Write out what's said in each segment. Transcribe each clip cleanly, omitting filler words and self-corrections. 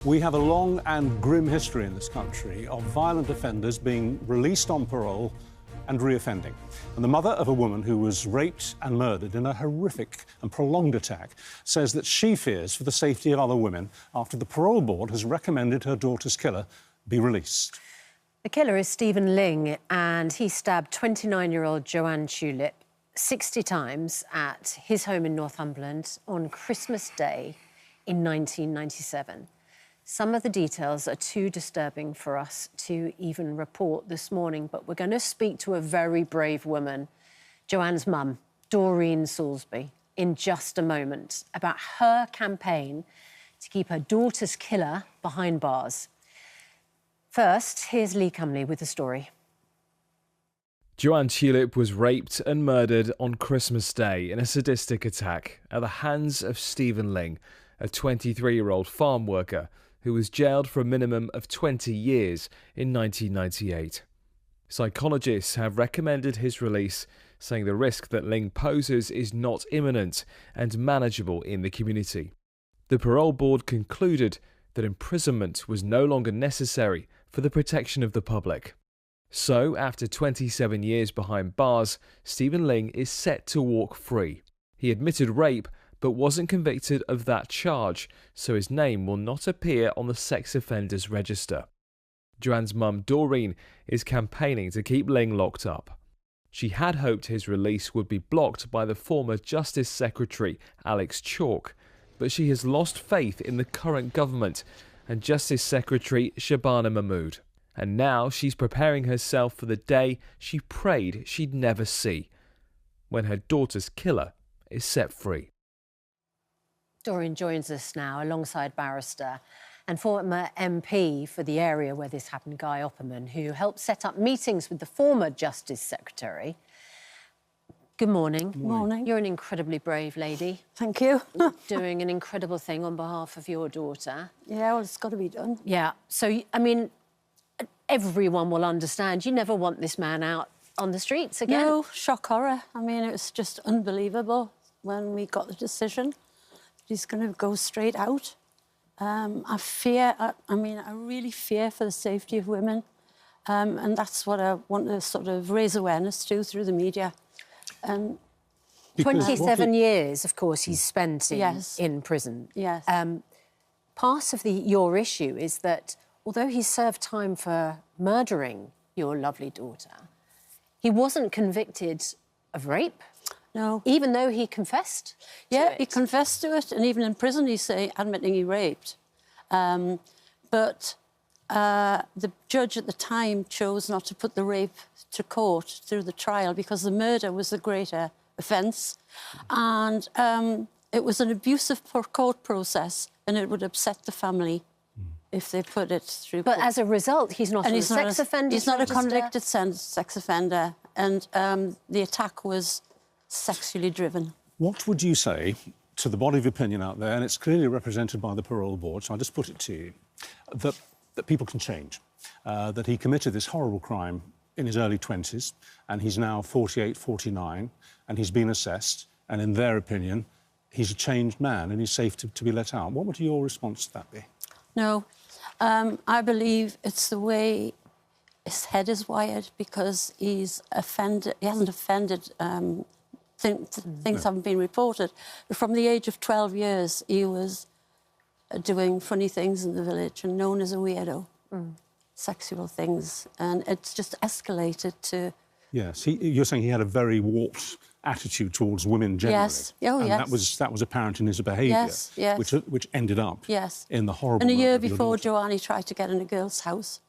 We have a long and grim history in this country of violent offenders being released on parole and reoffending. And the mother of a woman who was raped and murdered in a horrific and prolonged attack says that she fears for the safety of other women after the Parole Board has recommended her daughter's killer be released. The killer is Stephen Ling, and he stabbed 29-year-old Joanne Tulip 60 times at his home in Northumberland on Christmas Day in 1997. Some of the details are too disturbing for us to even report this morning, but we're going to speak to a very brave woman, Joanne's mum, Doreen Salisbury, in just a moment, about her campaign to keep her daughter's killer behind bars. First, here's Lee Cumley with the story. Joanne Tulip was raped and murdered on Christmas Day in a sadistic attack at the hands of Stephen Ling, a 23-year-old farm worker who was jailed for a minimum of 20 years in 1998. Psychologists have recommended his release, saying the risk that Ling poses is not imminent and manageable in the community. The Parole Board concluded that imprisonment was no longer necessary for the protection of the public. So, after 27 years behind bars, Stephen Ling is set to walk free. He admitted rape but wasn't convicted of that charge, so his name will not appear on the sex offenders register. Joanne's mum, Doreen, is campaigning to keep Ling locked up. She had hoped his release would be blocked by the former Justice Secretary, Alex Chalk, but she has lost faith in the current government and Justice Secretary Shabana Mahmood. And now she's preparing herself for the day she prayed she'd never see, when her daughter's killer is set free. Doreen joins us now alongside barrister and former MP for the area where this happened, Guy Opperman, who helped set up meetings with the former Justice Secretary. Good morning. Good morning. You're an incredibly brave lady. Thank you. Doing an incredible thing on behalf of your daughter. Yeah, well, it's got to be done. Yeah. So, I mean, everyone will understand you never want this man out on the streets again. No, shock horror. I mean, it was just unbelievable when we got the decision. He's going to go straight out. I really fear for the safety of women. And that's what I want to sort of raise awareness to through the media. 27 years, of course, he's spent Yes. in prison. Yes. Part of your issue is that although he served time for murdering your lovely daughter, he wasn't convicted of rape. No. Even though he confessed to Yeah, it. he confessed to it, and even in prison he's admitting he raped. But the judge at the time chose not to put the rape to court through the trial because the murder was the greater offence. And it was an abusive court process, and it would upset the family if they put it through court. But as a result, he's not a sex offender. He's not a convicted sex offender, and the attack was sexually driven. What would you say to the body of opinion out there, and it's clearly represented by the Parole Board, so I'll just put it to you, that people can change, that he committed this horrible crime in his early 20s, and he's now 48, 49, and he's been assessed, and in their opinion, he's a changed man and he's safe to be let out. What would your response to that be? No, I believe it's the way his head is wired because he hasn't offended. Things haven't been reported. But from the age of 12 years, he was doing funny things in the village and known as a weirdo, sexual things, and it's just escalated to... Yes, you're saying he had a very warped attitude towards women generally. Yes, oh, and yes. that was apparent in his behaviour, Yes, yes. which ended up in the horrible... And a year murder of your before daughter. Joanne, he tried to get in a girl's house.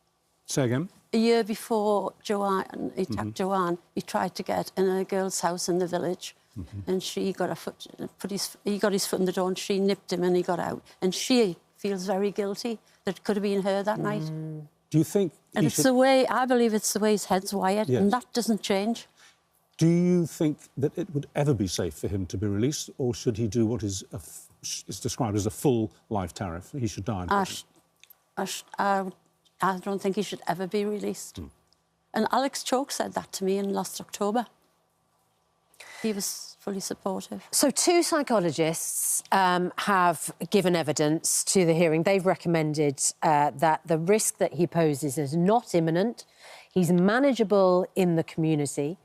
Say again? A year before Joanne, he attacked Joanne, he tried to get in a girl's house in the village, and he got his foot in the door, and she nipped him, and he got out. And she feels very guilty that it could have been her that night. Do you think... And it's the way, I believe it's the way his head's wired, Yes. and that doesn't change. Do you think that it would ever be safe for him to be released, or should he do what is described as a full life tariff? He should die in prison. I don't think he should ever be released. And Alex Chalk said that to me in last October. He was fully supportive. So 2 psychologists have given evidence to the hearing. They've recommended that the risk that he poses is not imminent, he's manageable in the community,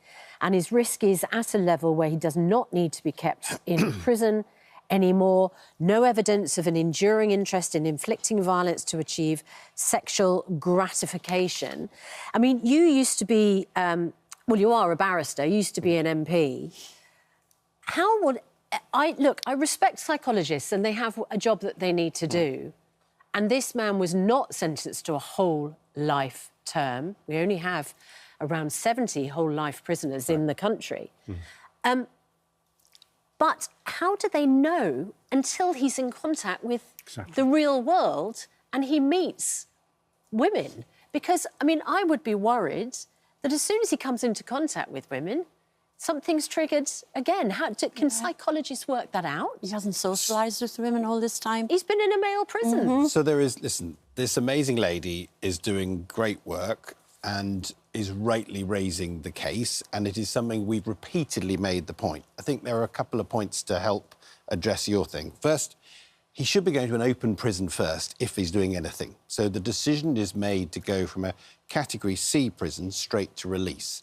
and his risk is at a level where he does not need to be kept in prison anymore. No evidence of an enduring interest in inflicting violence to achieve sexual gratification. I mean, you used to be, well, you are a barrister, you used to be an MP. How would... Look, I respect psychologists and they have a job that they need to do. And this man was not sentenced to a whole life term. We only have around 70 whole life prisoners in the country. But how do they know until he's in contact with the real world and he meets women? Because, I mean, I would be worried that as soon as he comes into contact with women, something's triggered again. Can psychologists work that out? He hasn't socialised with women all this time. He's been in a male prison. So there is, listen, this amazing lady is doing great work and is rightly raising the case, and it is something we've repeatedly made the point. I think there are a couple of points to help address your thing. First, he should be going to an open prison first if he's doing anything. So the decision is made to go from a Category C prison straight to release.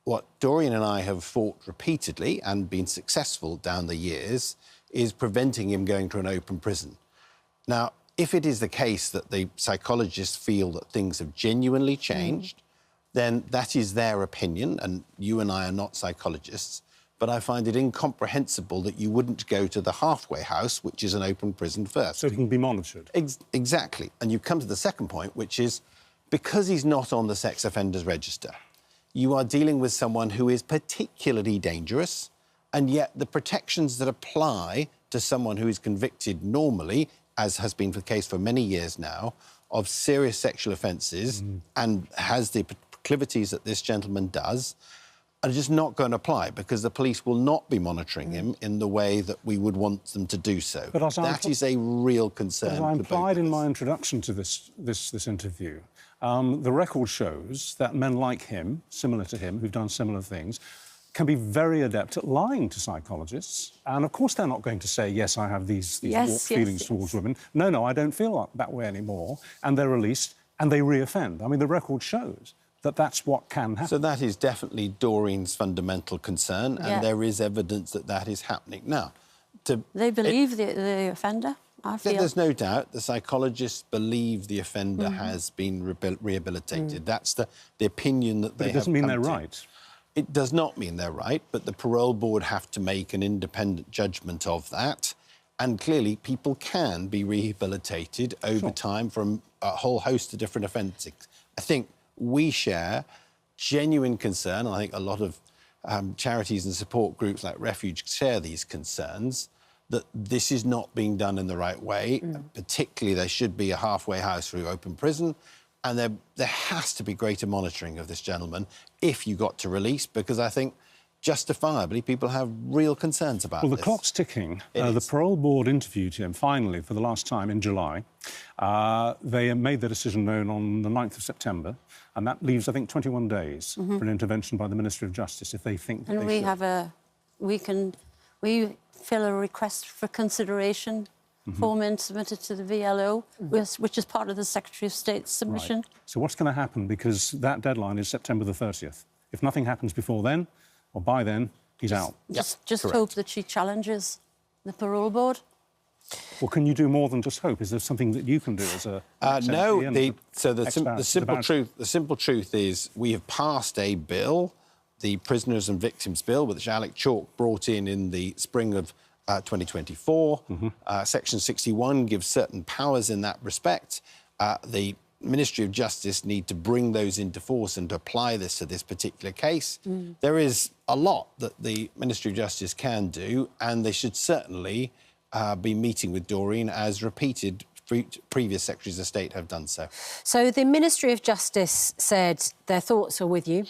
What Doreen and I have fought repeatedly and been successful down the years is preventing him going to an open prison. Now, if it is the case that the psychologists feel that things have genuinely changed, then that is their opinion, and you and I are not psychologists, but I find it incomprehensible that you wouldn't go to the halfway house, which is an open prison first. So he can be monitored. Exactly. And you come to the second point, which is because he's not on the sex offenders register, you are dealing with someone who is particularly dangerous, and yet the protections that apply to someone who is convicted normally, as has been the case for many years now, of serious sexual offences and has the proclivities that this gentleman does, are just not going to apply because the police will not be monitoring him in the way that we would want them to do so. But as that is a real concern. As I implied in my introduction to this interview, the record shows that men like him, similar to him, who've done similar things, can be very adept at lying to psychologists. And, of course, they're not going to say, yes, I have these warped feelings towards women. No, I don't feel that way anymore. And they're released and they re-offend. I mean, the record shows that that's what can happen. So that is definitely Doreen's fundamental concern, and there is evidence that that is happening. Now, they believe the offender, I feel. There's no doubt the psychologists believe the offender has been rehabilitated. That's the opinion that they have. But it doesn't mean they're right. It does not mean they're right, but the Parole Board have to make an independent judgment of that. And clearly, people can be rehabilitated over time from a whole host of different offences. I think we share genuine concern, and I think a lot of charities and support groups like Refuge share these concerns, that this is not being done in the right way. Particularly, there should be a halfway house through open prison, and there has to be greater monitoring of this gentleman if you got to release, because I think justifiably people have real concerns about this. Well, the clock's ticking. The Parole Board interviewed him, finally, for the last time in July. They made their decision known on the 9th of September, and that leaves, I think, 21 days for an intervention by the Ministry of Justice, if they think that they should. We fill a request for consideration form in submitted to the VLO, which is part of the Secretary of State's submission. Right. So what's going to happen? Because that deadline is September the 30th. If nothing happens before then, or by then, he's out. Just hope that she challenges the Parole Board. Well, can you do more than just hope? Is there something that you can do as a... No. The simple truth is we have passed a bill, the Prisoners and Victims Bill, which Alec Chalk brought in the spring of 2024. Section 61 gives certain powers in that respect. The Ministry of Justice need to bring those into force and to apply this to this particular case. There is a lot that the Ministry of Justice can do, and they should certainly be meeting with Doreen, as repeated previous Secretaries of State have done so. So the Ministry of Justice said their thoughts are with you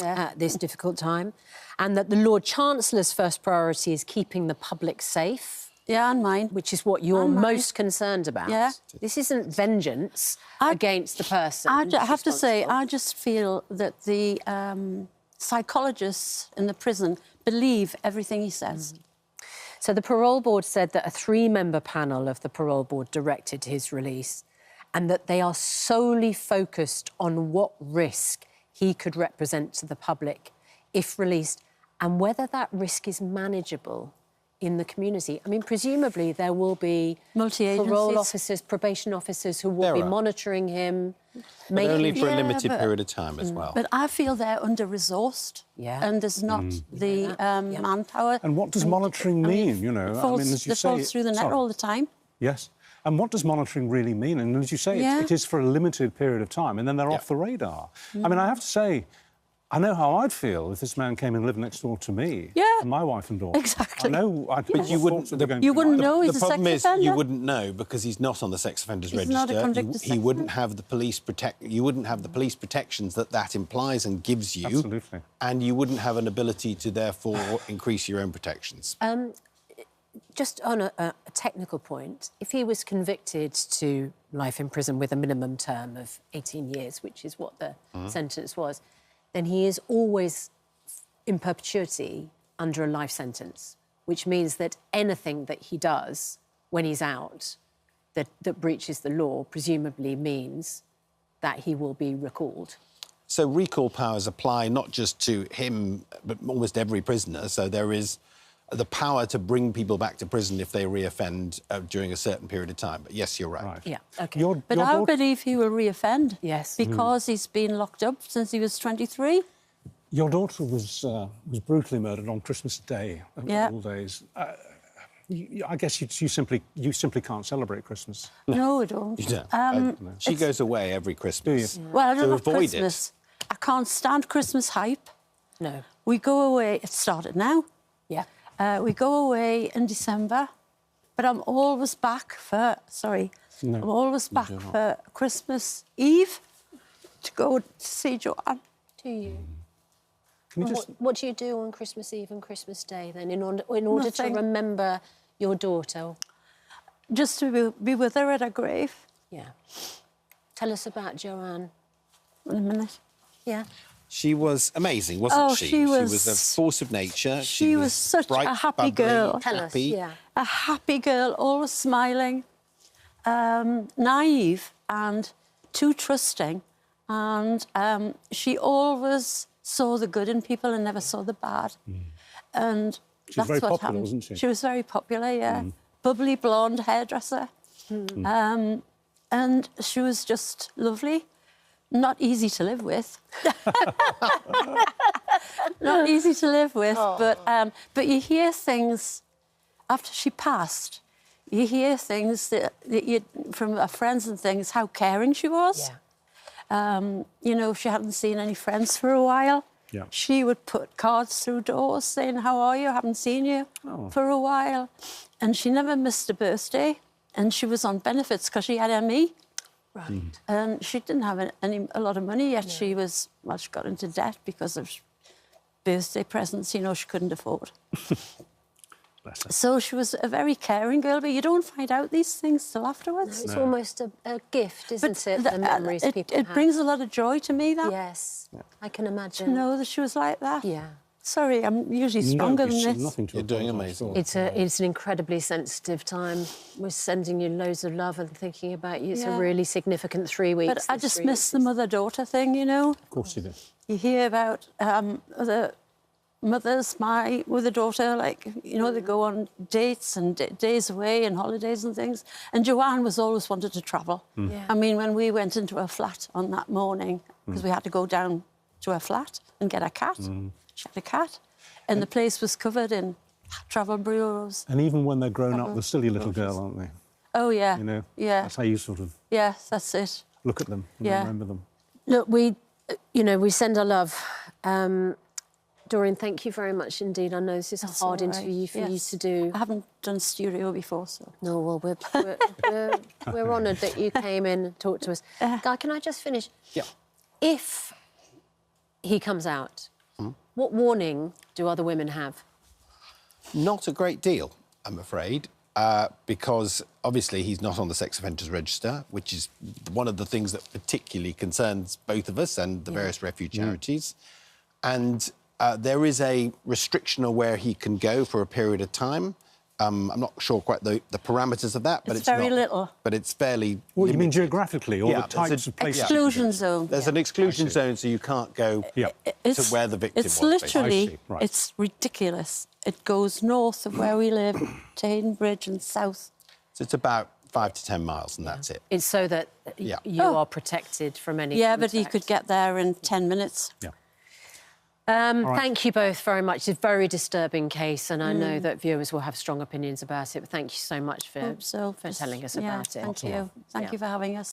at this difficult time, and that the Lord Chancellor's first priority is keeping the public safe. Yeah, and mine. Which is what you're most concerned about. Yeah. This isn't vengeance against the person. I have to say, I just feel that the psychologists in the prison believe everything he says. So the Parole Board said that a 3-member panel of the Parole Board directed his release and that they are solely focused on what risk he could represent to the public if released and whether that risk is manageable in the community. I mean, presumably there will be Multi-agencies. parole officers, probation officers who will be monitoring him, But only for a Yeah, limited but- period of time as well. But I feel they're under-resourced. Yeah. And there's not the manpower. And what does monitoring mean, you know? It falls, I mean, as you it say... falls through the net Sorry. all the time. Yes. And what does monitoring really mean? And as you say, Yeah. it is for a limited period of time, and then they're off the radar. I mean, I have to say, I know how I'd feel if this man came and lived next door to me Yeah. and my wife and daughter. Exactly. I know... But you wouldn't- You wouldn't know he's The a sex problem is offender. you wouldn't know because he's not on the sex offenders He's register. not a convicted He sex wouldn't offender. have the police You wouldn't have the police protections that implies and gives you. Absolutely. And you wouldn't have an ability to therefore increase your own protections. Just on a technical point, if he was convicted to life in prison with a minimum term of 18 years, which is what the sentence was, then he is always in perpetuity under a life sentence, which means that anything that he does when he's out that breaches the law presumably means that he will be recalled. So recall powers apply not just to him, but almost every prisoner. So there is the power to bring people back to prison if they reoffend during a certain period of time. But yes, you're right. Yeah, OK. But I believe he will reoffend. Yes. Because he's been locked up since he was 23. Your daughter was brutally murdered on Christmas Day, of all days. I guess you simply can't celebrate Christmas. No, I don't. You don't. She goes away every Christmas. Well, I don't to have avoid Christmas. I can't stand Christmas hype. No. We go away, it started now. Yeah. We go away in December, but I'm always back for, I'm always back for Christmas Eve to go to see Joanne. Do you? Can you just... What do you do on Christmas Eve and Christmas Day, then, in order to remember your daughter? Just to be with her at her grave. Yeah. Tell us about Joanne. In a minute. Yeah. She was amazing, wasn't she? She was a force of nature. She was such bright, a happy bubbly, girl. Tell us, yeah. A happy girl, always smiling, naive and too trusting. And she always saw the good in people and never saw the bad. And She was that's very what popular, happened. wasn't she? She was very popular, yeah. Bubbly blonde hairdresser. And she was just lovely. Not easy to live with. Not easy to live with, but you hear things after she passed. You hear things that from her friends and things, how caring she was. Yeah. You know, if she hadn't seen any friends for a while, Yeah. she would put cards through doors saying, "How are you? I haven't seen you for a while." And she never missed a birthday. And she was on benefits because she had ME. Right. And she didn't have a lot of money, yet she got into debt because of birthday presents, you know, she couldn't afford. Bless her. So she was a very caring girl, but you don't find out these things till afterwards. It's almost a gift, isn't it, the memories people it have? brings a lot of joy to me, that. Yes, I can To imagine. know that she was like that. Yeah. Sorry, I'm usually stronger than this. Nothing to You're doing apologise amazing. for. It's an incredibly sensitive time. We're sending you loads of love and thinking about you. It's a Yeah. really significant 3 weeks. But I this just 3 miss the weeks. mother-daughter thing, you know. Of course you do. You hear about other mothers with a daughter, like, you know, they go on dates and days away and holidays and things. And Joanne was always wanted to travel. Yeah. I mean, when we went into her flat on that morning, because we had to go down to her flat and get a cat. She had a cat. And the place was covered in travel bureaus. And even when they're grown up, they're still your little girl, aren't they? Oh, yeah. You know? Yeah. That's how you sort of Yes, that's it. look at them and Yeah. remember them. Look, we send our love. Doreen, thank you very much indeed. I know this is a That's hard all right. interview for you Yes. to do. I haven't done studio before, so... No, well, we're honoured that you came in and talked to us. Guy, can I just finish? Yeah. If he comes out, what warning do other women have? Not a great deal, I'm afraid, because obviously he's not on the sex offenders register, which is one of the things that particularly concerns both of us and the various refuge charities. And There is a restriction on where he can go for a period of time. I'm not sure quite the parameters of that, but it's very little. But it's fairly. What, you mean geographically, or Yeah, the types of places? Exclusion zone. There's an exclusion zone, so you can't go to where the victim It's was. literally, Right. it's ridiculous. It goes north of where we live to Hayden Bridge and south. So it's about 5 to 10 miles, and that's it. It's so that Yeah. you are protected from any Yeah, but he contact. could get there in 10 minutes. Yeah. Thank you both very much. It's a very disturbing case, and I know that viewers will have strong opinions about it. But thank you so much for Hope so. telling us Yeah, about it. thank you. Thank you for having us.